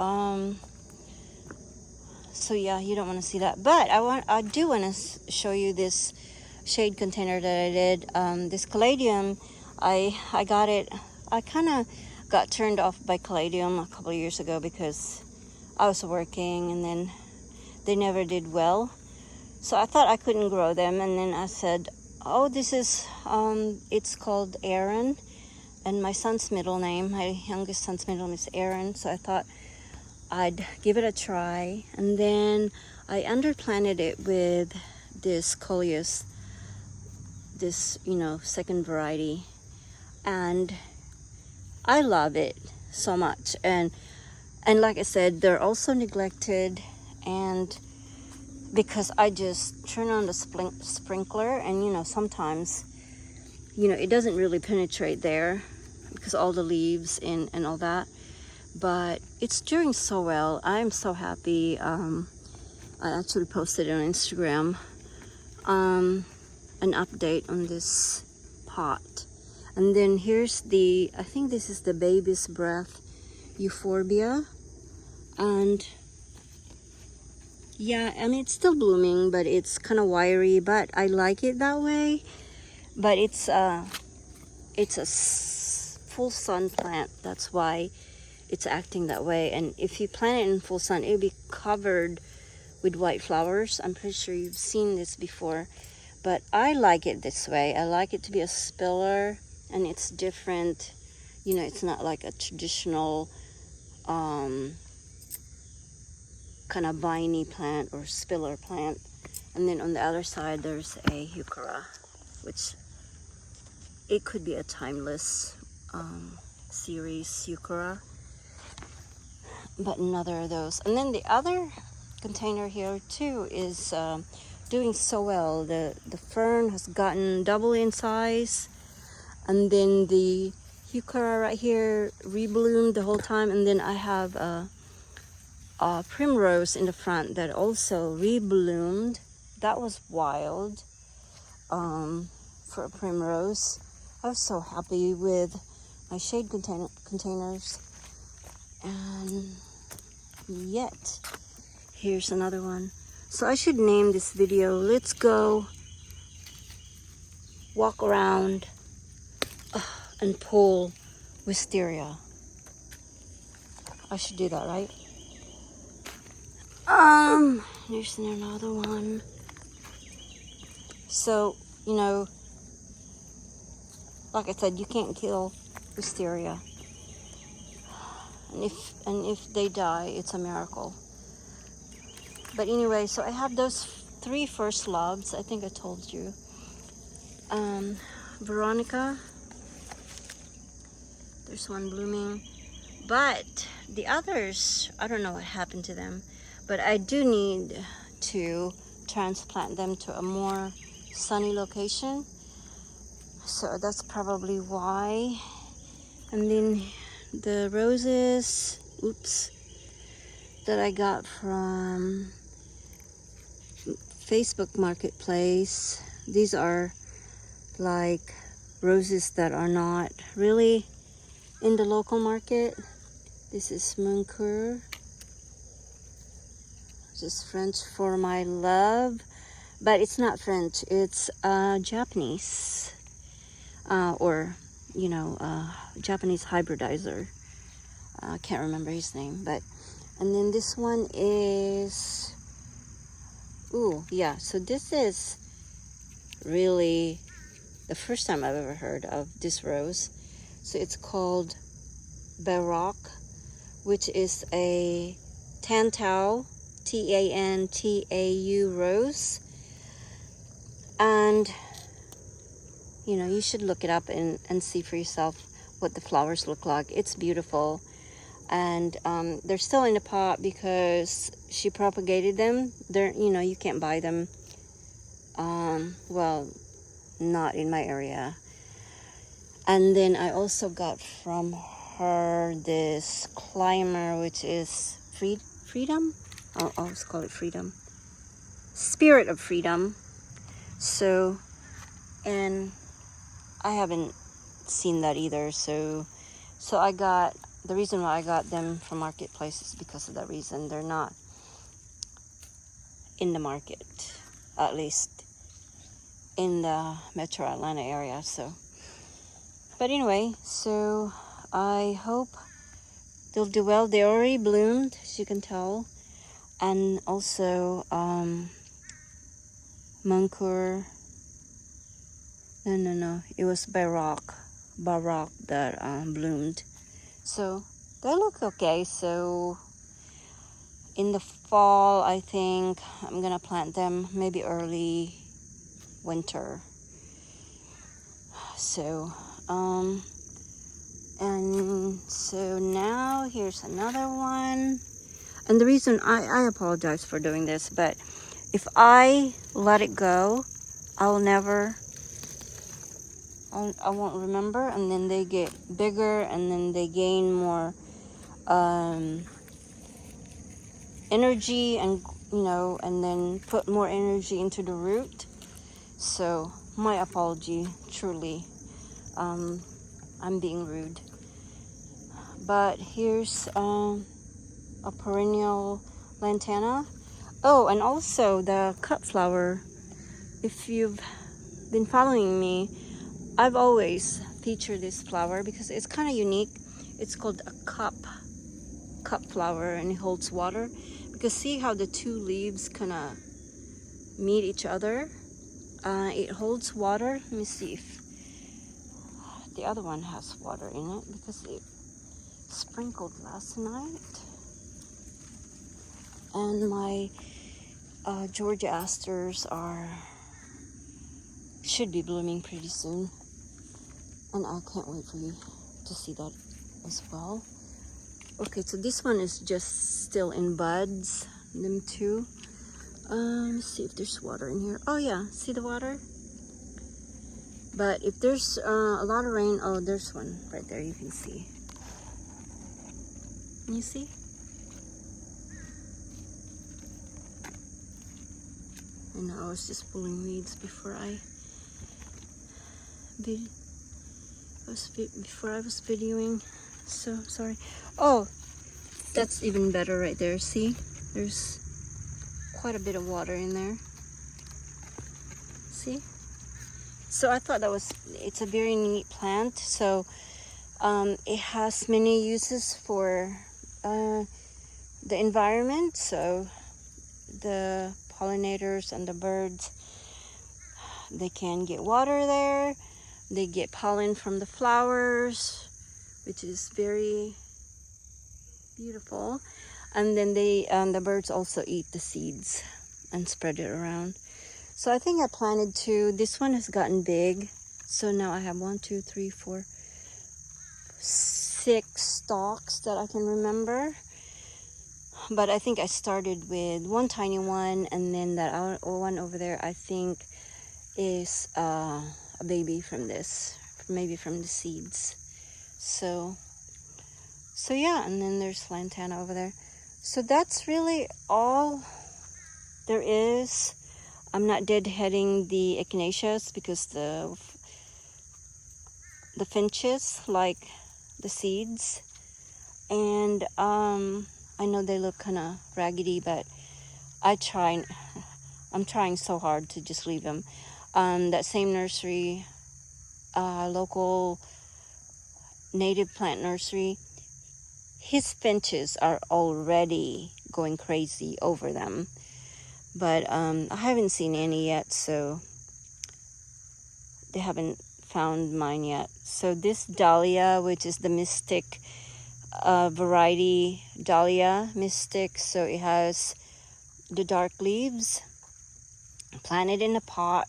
yeah, you don't want to see that, but I do want to show you this shade container that I did. This caladium, I got it, I kind of got turned off by caladium a couple of years ago because I was working and then they never did well. So I thought I couldn't grow them, and then I said, oh, this is, it's called Aaron, and my son's middle name, my youngest son's middle name is Aaron, so I thought I'd give it a try. And then I underplanted it with this coleus, this, you know, second variety, and I love it so much. And like I said, they're also neglected, and because I just turn on the sprinkler, and you know, sometimes, you know, it doesn't really penetrate there because all the leaves and all that, but it's doing so well. I'm so happy. I actually posted it on Instagram, an update on this pot. And then here's the, I think this is the baby's breath euphorbia, and yeah, I mean, it's still blooming, but it's kind of wiry, but I like it that way. But it's a full sun plant, that's why it's acting that way. And if you plant it in full sun, it'll be covered with white flowers. I'm pretty sure you've seen this before, but I like it this way. I like it to be a spiller, and it's different. You know, it's not like a traditional kind of viney plant or spiller plant. And then on the other side, there's a heuchera, which it could be a timeless series heuchera, but another of those. And then the other container here too is doing so well. The fern has gotten double in size, and then the heuchera right here rebloomed the whole time. And then I have a primrose in the front that also rebloomed. That was wild for a primrose. I was so happy with my shade containers. And yet, here's another one. So I should name this video, Let's Go Walk Around and Pull Wisteria. I should do that, right? There's another one. So, you know, like I said, you can't kill wisteria. And if they die, it's a miracle. But anyway, so I have those 3 first loves, I think I told you. Veronica, there's one blooming. But the others, I don't know what happened to them. But I do need to transplant them to a more sunny location. So that's probably why. And then the roses, that I got from Facebook Marketplace. These are like roses that are not really in the local market. This is Mooncoeur. Just French for my love. but it's not French, it's Japanese, or you know, Japanese hybridizer. I can't remember his name, but and then this one is, ooh, yeah, so this is really the first time I've ever heard of this rose. So it's called Baroque, which is a Tantau, Tantau rose. And you know, you should look it up and see for yourself what the flowers look like. It's beautiful. And they're still in the pot because she propagated them. They're, you know, you can't buy them. Well, not in my area. And then I also got from her this climber, which is freedom. I'll always call it freedom. Spirit of freedom. So, and I haven't seen that either. So I got, the reason why I got them from Marketplace is because of that reason. They're not in the market, at least in the Metro Atlanta area. So, but anyway, so I hope they'll do well. They already bloomed, as you can tell. And also, Munkur, no, it was Baroque that bloomed. So they look okay. So in the fall, I think I'm gonna plant them maybe early winter. So and so now here's another one. And the reason I apologize for doing this, but if I let it go, I won't remember, and then they get bigger, and then they gain more energy, and you know, and then put more energy into the root. So my apology, truly. I'm being rude. But here's a perennial lantana. Oh, and also the cut flower. If you've been following me, I've always featured this flower because it's kind of unique. It's called a cup flower, and it holds water. Because see how the two leaves kind of meet each other? It holds water. Let me see if the other one has water in it because it sprinkled last night. And my Georgia asters should be blooming pretty soon. And I can't wait for you to see that as well. Okay, so this one is just still in buds, them two. Let's see if there's water in here. Oh yeah, see the water? But if there's a lot of rain, oh, there's one right there, you can see. Can you see? I know, I was just pulling weeds before I was videoing. So sorry. Oh, that's even better right there. See, there's quite a bit of water in there. See? So I thought it's a very neat plant. So it has many uses for the environment. So the pollinators and the birds, they can get water there. They get pollen from the flowers, which is very beautiful. And then the birds also eat the seeds and spread it around. So I think I planted two. This one has gotten big. So now I have 1, 2, 3, 4, 6 stalks that I can remember. But I think I started with one tiny one, and then that one over there I think is a baby from this, maybe from the seeds. So yeah, and then there's lantana over there. So that's really all there is. I'm not deadheading the echinaceas because the finches like the seeds, and I know they look kind of raggedy, but I try I'm trying so hard to just leave them. That same nursery, local native plant nursery, his finches are already going crazy over them. But I haven't seen any yet, so they haven't found mine yet. So this dahlia, which is the mystic variety, dahlia mystic, so it has the dark leaves, planted in a pot.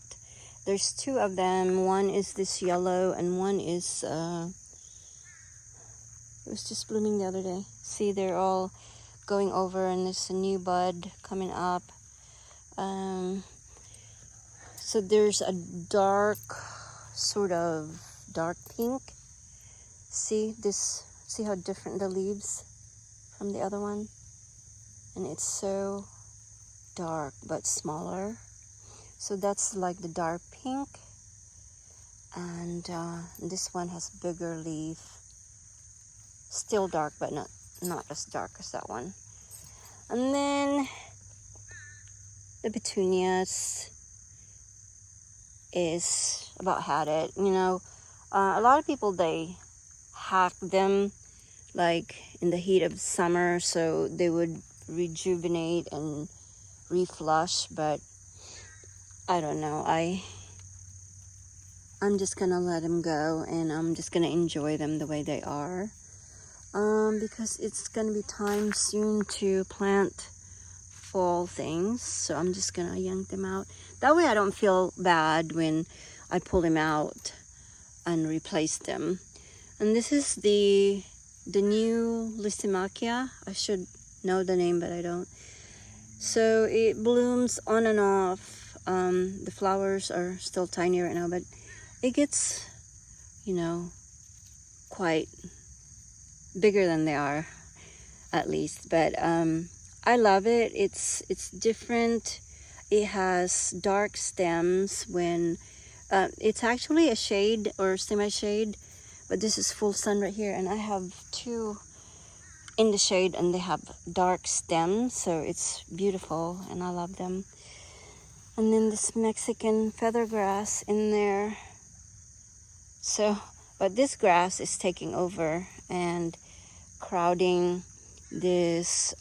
There's two of them. One is this yellow and one is it was just blooming the other day. See, they're all going over, and there's a new bud coming up. So there's a dark, sort of dark pink. See this? See how different the leaves from the other one? And it's so dark but smaller. So that's like the dark pink. And this one has bigger leaf. Still dark, but not as dark as that one. And then the petunias is about had it. You know, a lot of people, they hack them like in the heat of summer so they would rejuvenate and reflush, but I don't know. I'm just gonna let them go, and I'm just gonna enjoy them the way they are, because it's gonna be time soon to plant fall things. So I'm just gonna yank them out. That way I don't feel bad when I pull them out and replace them. And this is the new Lysimachia. I should know the name, but I don't. So it blooms on and off. The flowers are still tiny right now, but it gets, you know, quite bigger than they are, at least. But I love it. It's different. It has dark stems when it's actually a shade or semi-shade, but this is full sun right here, and I have two in the shade and they have dark stems, so it's beautiful and I love them. And then this Mexican feather grass in there. So, but this grass is taking over and crowding this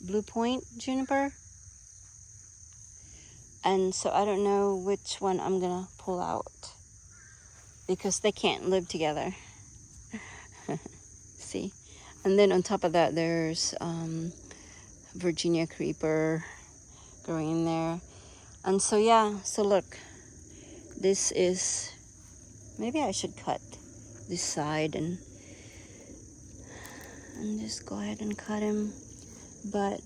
Blue Point juniper. And so I don't know which one I'm gonna pull out because they can't live together. See? And then on top of that, there's Virginia creeper growing in there. And so yeah, so look, this is, maybe I should cut this side and just go ahead and cut him. But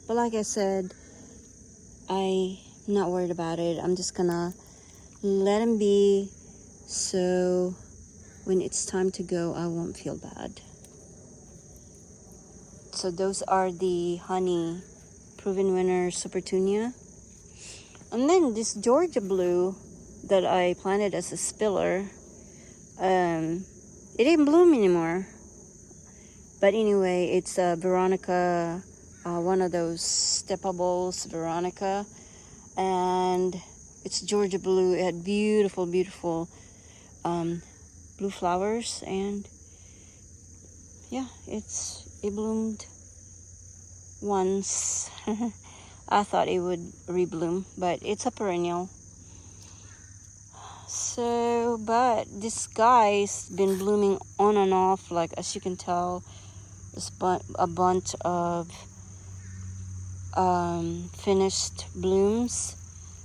like I said, I'm not worried about it. I'm just gonna let him be, so when it's time to go, I won't feel bad. So those are the honey proven winner Supertunia. And then this Georgia blue that I planted as a spiller, it didn't bloom anymore. But anyway, it's a Veronica, one of those steppables, Veronica. And it's Georgia blue. It had beautiful, beautiful blue flowers. And yeah, it bloomed once. I thought it would rebloom, but it's a perennial. So, but this guy's been blooming on and off, like as you can tell, there's a bunch of finished blooms,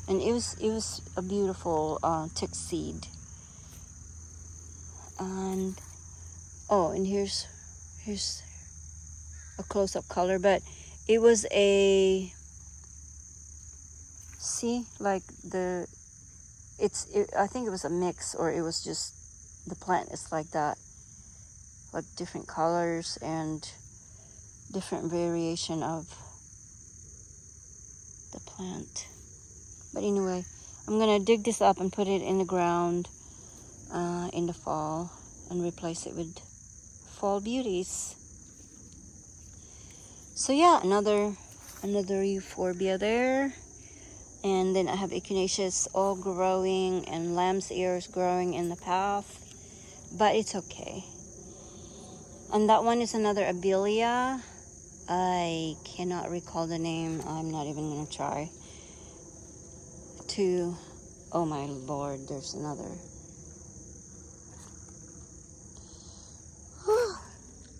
and it was a beautiful tick seed. And oh, and here's a close-up color, but it was a, see, like I think it was a mix, or it was just the plant is like that, like different colors and different variation of the plant. But anyway, I'm gonna dig this up and put it in the ground in the fall and replace it with fall beauties. So yeah, another Another euphorbia there. And then I have echinaceas all growing and lamb's ears growing in the path. But it's okay. And that one is another abelia. I cannot recall the name. I'm not even going to try to... Oh my lord, there's another.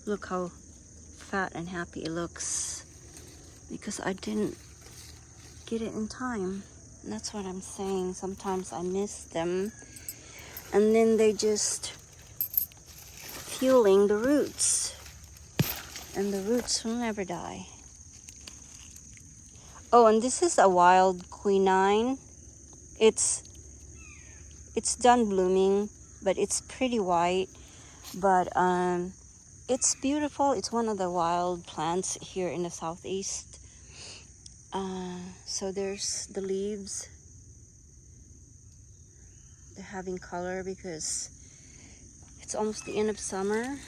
Look how fat and happy it looks. Because I didn't get it in time. And that's what I'm saying. Sometimes I miss them. And then they just fueling the roots. And the roots will never die. Oh, and this is a wild quinine. It's done blooming, but it's pretty white. But it's beautiful. It's one of the wild plants here in the southeast. So there's the leaves. They're having color because it's almost the end of summer.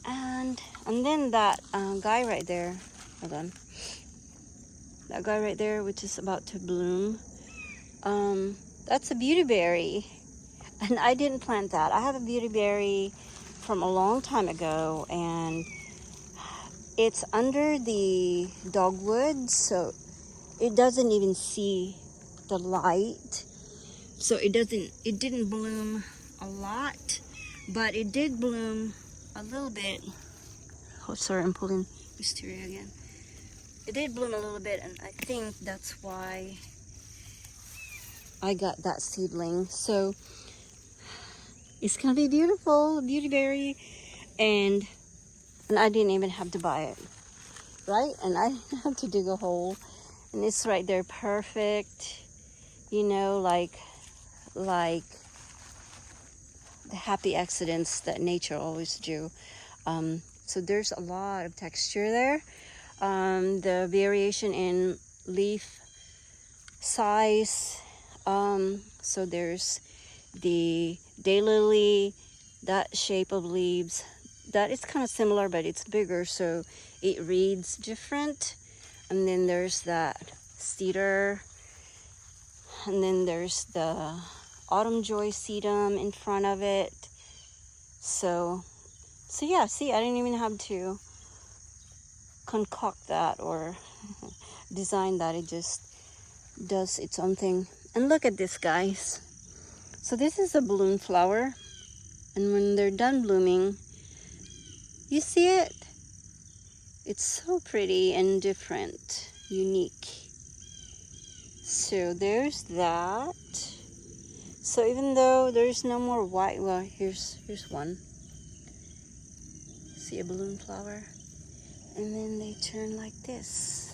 And then that guy right there, hold on. That guy right there, which is about to bloom, that's a beautyberry. And I didn't plant that. I have a beautyberry from a long time ago, and it's under the dogwood, so it doesn't even see the light. So it didn't bloom a lot, but it did bloom a little bit. Oh, sorry, I'm pulling wisteria again. It did bloom a little bit, and I think that's why I got that seedling. So it's gonna be beautiful, a beautyberry, and I didn't even have to buy it, right? And I didn't have to dig a hole, and it's right there, perfect. You know, like the happy accidents that nature always do. So there's a lot of texture there. The variation in leaf size. So there's the daylily, that shape of leaves. That is kind of similar, but it's bigger, so it reads different. And then there's that cedar. And then there's the autumn joy sedum in front of it. So yeah, see, I didn't even have to concoct that or design that. It just does its own thing. And look at this, guys. So this is a balloon flower, and when they're done blooming, you see it? It's so pretty and different, unique. So there's that. So even though there's no more white, well, here's one. See a balloon flower? And then they turn like this.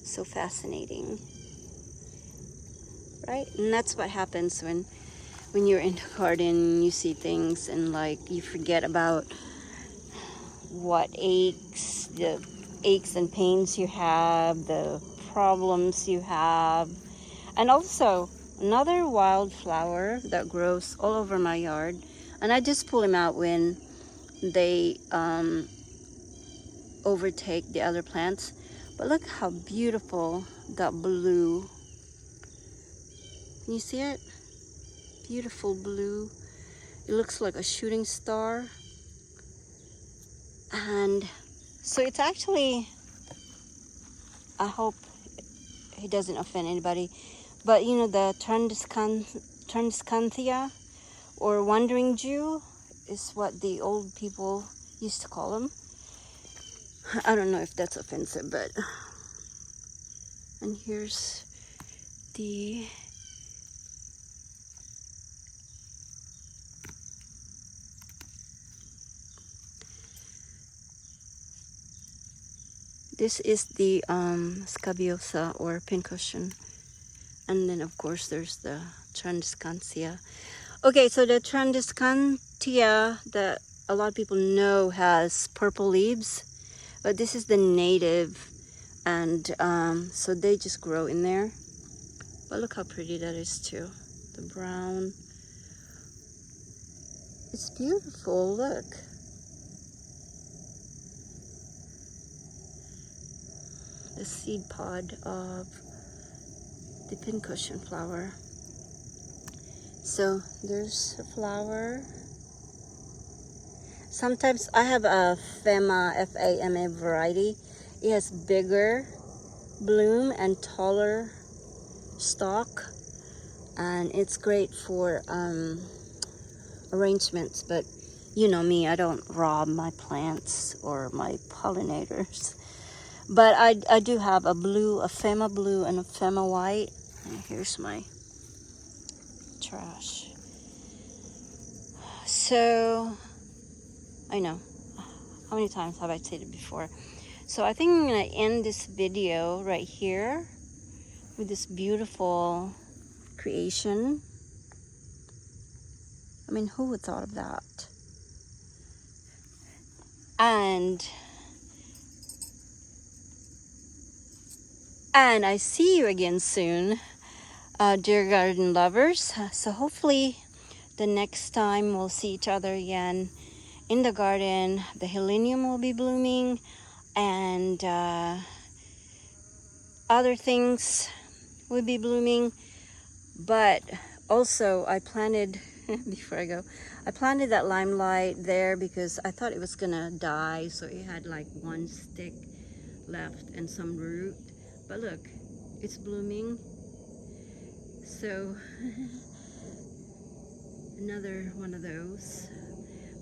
So fascinating, right? And that's what happens when you're in the garden. You see things and like you forget about what the aches and pains you have, the problems you have. And also another wildflower that grows all over my yard, and I just pull them out when they overtake the other plants. But look how beautiful that blue. Can you see it? Beautiful blue. It looks like a shooting star. And so it's actually, I hope it doesn't offend anybody, but you know, the Transcanthia or wandering Jew is what the old people used to call them. I don't know if that's offensive, but... And here's the... This is the scabiosa or pincushion. And then of course there's the Transcanthia. Okay, so the Transcanthia that a lot of people know has purple leaves, but this is the native, and so they just grow in there. But look how pretty that is too. The brown. It's beautiful, look. the seed pod of the pincushion flower. So there's a flower. Sometimes I have a Fema, F-A-M-A variety. It has bigger bloom and taller stalk, and it's great for arrangements. But you know me, I don't rob my plants or my pollinators. But I do have a blue, a Fema blue and a Fema white. And here's my trash. So I know, how many times have I said it before? So I think I'm gonna end this video right here with this beautiful creation. I mean, who would thought of that? And I see you again soon, dear garden lovers. So hopefully the next time we'll see each other again in the garden, the Helenium will be blooming, and other things will be blooming. But also I planted, before I go, I planted that limelight there because I thought it was gonna die, so it had like one stick left and some root. But look, it's blooming. So another one of those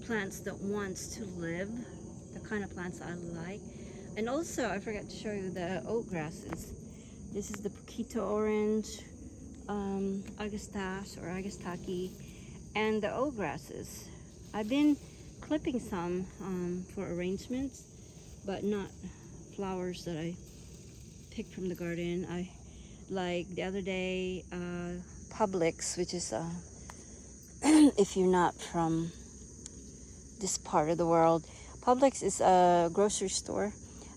plants that wants to live, the kind of plants I like. And also I forgot to show you the oat grasses. This is the Poquito orange, Agastache or Agastaki, and the oat grasses. I've been clipping some for arrangements, but not flowers that I picked from the garden. I like the other day Publix, which is if you're not from this part of the world, Publix is a grocery store,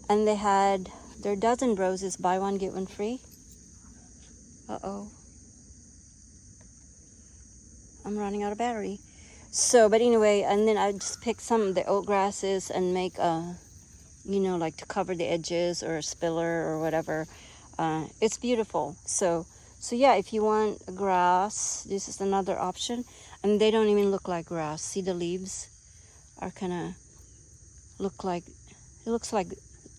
and they had their dozen roses, buy one get one free. I'm running out of battery. So, but anyway, and then I just picked some of the oat grasses and make a, you know, like to cover the edges or a spiller or whatever. It's beautiful. So yeah, if you want grass, this is another option. And they don't even look like grass. See, the leaves are kind of look like, it looks like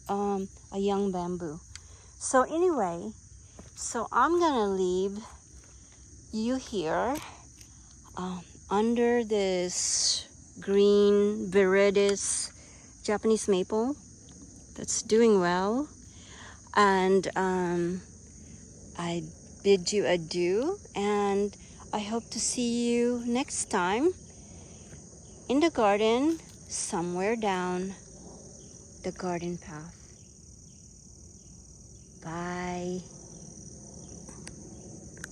a young bamboo. So anyway, so I'm gonna leave you here under this green viridis Japanese maple that's doing well. And I bid you adieu, and I hope to see you next time in the garden, somewhere down the garden path. Bye.